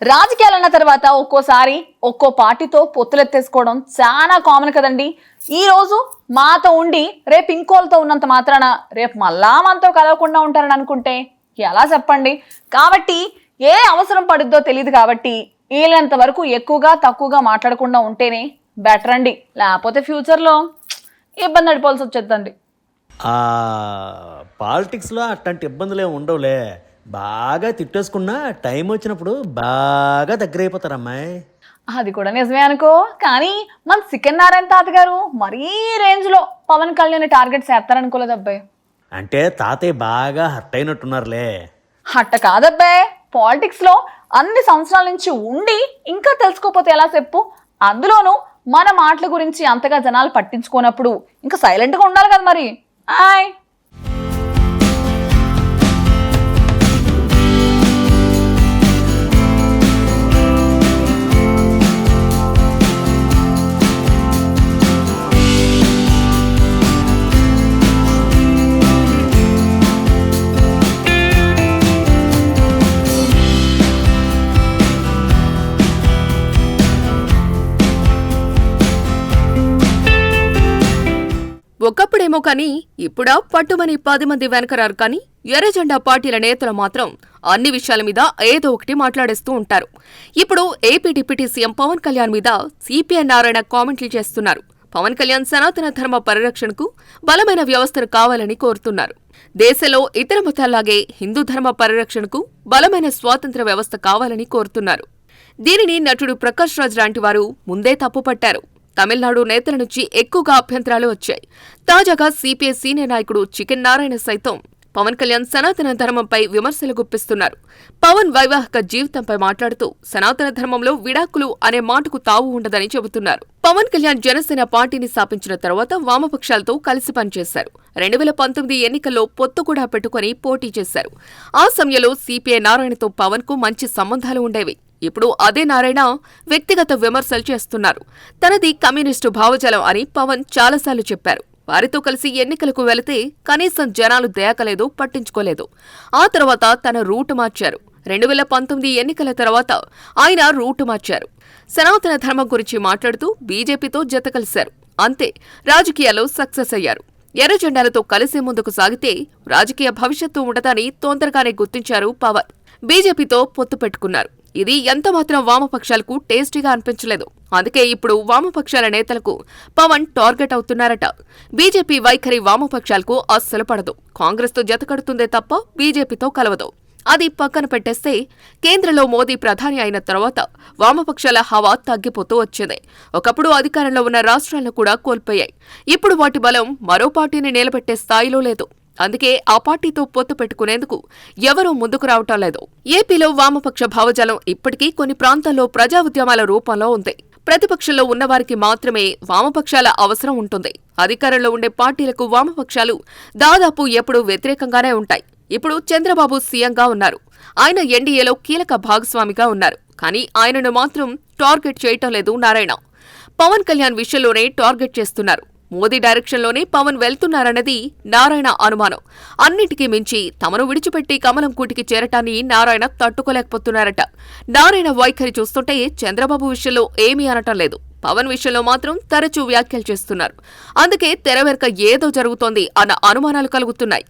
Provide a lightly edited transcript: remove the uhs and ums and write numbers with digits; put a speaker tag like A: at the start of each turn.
A: రాజకీయాలన్న తర్వాత ఒక్కోసారి ఒక్కో పార్టీతో పొత్తులెత్తేసుకోవడం చాలా కామన్ కదండి. ఈ రోజు మాతో ఉండి రేపు ఇంకోలతో ఉన్నంత మాత్రాన రేపు మళ్ళా మనతో కలవకుండా ఉంటారని అనుకుంటే ఎలా చెప్పండి. కాబట్టి ఏ అవసరం పడుద్దో తెలియదు కాబట్టి వీళ్ళంత వరకు ఎక్కువగా తక్కువగా మాట్లాడకుండా ఉంటేనే బెటర్ అండి. లేకపోతే ఫ్యూచర్లో ఇబ్బంది పడిపోవాల్సి వచ్చేద్దండి.
B: పాలిటిక్స్లో అట్లాంటి ఇబ్బందులు ఏమి ఉండవులే. బాగా తిట్టేసుకున్నా టైం వచ్చినప్పుడు బాగా దగ్గర అయిపోతారు అమ్మాయి.
A: అది కూడా నిజమే అనుకో, కానీ మన చికెన్ నారాయణ తాత గారు మరీ రేంజ్ లో పవన్ కళ్యాణ్ టార్గెట్ చేస్తారనుకోలేదు అబ్బాయి.
B: అంటే తాతయ్య బాగా హర్ట్ అయినట్టున్నారులే.
A: హట్ట కాదబ్బాయి, పాలిటిక్స్ లో అన్ని సంవత్సరాల నుంచి ఉండి ఇంకా తెలుసుకోకపోతే ఎలా చెప్పు. అందులోనూ మన మాటల గురించి అంతగా జనాలు పట్టించుకోనప్పుడు ఇంకా సైలెంట్ గా ఉండాలి కదా మరి. ఆయ్
C: ఒకప్పుడేమో కానీ ఇప్పుడా పట్టుమని 10 మంది వెనకరారు కానీ ఎర్రజెండా పార్టీల నేతలు మాత్రం అన్ని విషయాల మీద ఏదో ఒకటి మాట్లాడేస్తూ ఉంటారు. ఇప్పుడు AP deputy CM Pawan Kalyan మీద సిపిఐ నారాయణ కామెంట్లు చేస్తున్నారు. పవన్ కళ్యాణ్ సనాతన ధర్మ పరిరక్షణకు బలమైన వ్యవస్థను కావాలని కోరుతున్నారు. దేశంలో ఇతర మతాల్లాగే హిందూ ధర్మ పరిరక్షణకు బలమైన స్వాతంత్ర వ్యవస్థ కావాలని కోరుతున్నారు. దీనిని నటుడు ప్రకాష్ రాజ్ లాంటి వారు ముందే తప్పుపట్టారు. తమిళనాడు నేతల నుంచి ఎక్కువగా అభ్యంతరాలు వచ్చాయి. తాజాగా సిపిఐ సీనియర్ నాయకుడు చికెన్ నారాయణ సైతం పవన్ కళ్యాణ్ సనాతన ధర్మంపై విమర్శలు గుప్పిస్తున్నారు. పవన్ వైవాహిక జీవితంపై మాట్లాడుతూ సనాతన ధర్మంలో విడాకులు అనే మాటకు తావు ఉండదని చెబుతున్నారు. పవన్ కళ్యాణ్ జనసేన పార్టీని స్థాపించిన తర్వాత వామపక్షాలతో కలిసి పనిచేశారు. 2019 ఎన్నికల్లో పొత్తు కూడా పెట్టుకుని పోటీ చేశారు. ఆ సమయంలో సిపిఐ నారాయణతో పవన్ కు మంచి సంబంధాలు ఉండేవి. ఇప్పుడు అదే నారాయణ వ్యక్తిగత విమర్శలు చేస్తున్నారు. తనది కమ్యూనిస్టు భావజాలం అని పవన్ చాలాసార్లు చెప్పారు. వారితో కలిసి ఎన్నికలకు వెళితే కనీసం జనాలు దయాకలేదు, పట్టించుకోలేదు. ఆ తర్వాత తన రూటు మార్చారు. 2019 ఎన్నికల తర్వాత ఆయన రూటు మార్చారు. సనాతన ధర్మం గురించి మాట్లాడుతూ బీజేపీతో జత కలిశారు. అంతే, రాజకీయాల్లో సక్సెస్ అయ్యారు. ఎర్రజెండాలతో కలిసే ముందుకు సాగితే రాజకీయ భవిష్యత్తు ఉండదని తొందరగానే గుర్తించారు పవన్. బీజేపీతో పొత్తు పెట్టుకున్నారు. ఇది ఎంతమాత్రం వామపక్షాలకు టేస్టీగా అనిపించలేదు. అందుకే ఇప్పుడు వామపక్షాల నేతలకు పవన్ టార్గెట్ అవుతున్నారట. బీజేపీ వైఖరి వామపక్షాలకు అస్సలు పడదు. కాంగ్రెస్తో జతకడుతుందే తప్ప బీజేపీతో కలవదు. అది పక్కన పెట్టేస్తే కేంద్రంలో మోదీ ప్రధాని అయిన తర్వాత వామపక్షాల హవా తగ్గిపోతూ వచ్చింది. ఒకప్పుడు అధికారంలో ఉన్న రాష్ట్రాలను కూడా కోల్పోయాయి. ఇప్పుడు వాటి బలం మరో పార్టీని నిలబెట్టే స్థాయిలో లేదు. అందుకే ఆ పార్టీతో పొత్తు పెట్టుకునేందుకు ఎవరూ ముందుకు రావటం లేదు. ఏపీలో వామపక్ష భావజాలం ఇప్పటికీ కొన్ని ప్రాంతాల్లో ప్రజా ఉద్యమాల రూపంలో ఉంది. ప్రతిపక్షంలో ఉన్నవారికి మాత్రమే వామపక్షాల అవసరం ఉంటుంది. అధికారంలో ఉండే పార్టీలకు వామపక్షాలు దాదాపు ఎప్పుడూ వ్యతిరేకంగానే ఉంటాయి. ఇప్పుడు చంద్రబాబు సీఎంగా ఉన్నారు. ఆయన ఎన్డీఏలో కీలక భాగస్వామిగా ఉన్నారు. కానీ ఆయనను మాత్రం టార్గెట్ చేయటం లేదు నారాయణ. పవన్ కళ్యాణ్ విషయంలోనే టార్గెట్ చేస్తున్నారు. మోదీ డైరెక్షన్లోనే పవన్ వెళ్తున్నారన్నది నారాయణ అనుమానం. అన్నిటికీ మించి తమను విడిచిపెట్టి కమలం కూటికి చేరటాన్ని నారాయణ తట్టుకోలేకపోతున్నారట. నారాయణ వైఖరి చూస్తుంటే చంద్రబాబు విషయంలో ఏమీ అనటం లేదు. పవన్ విషయంలో మాత్రం తరచూ వ్యాఖ్యలు చేస్తున్నారు. అందుకే తెర వెనుక ఏదో జరుగుతోంది అన్న అనుమానాలు కలుగుతున్నాయి.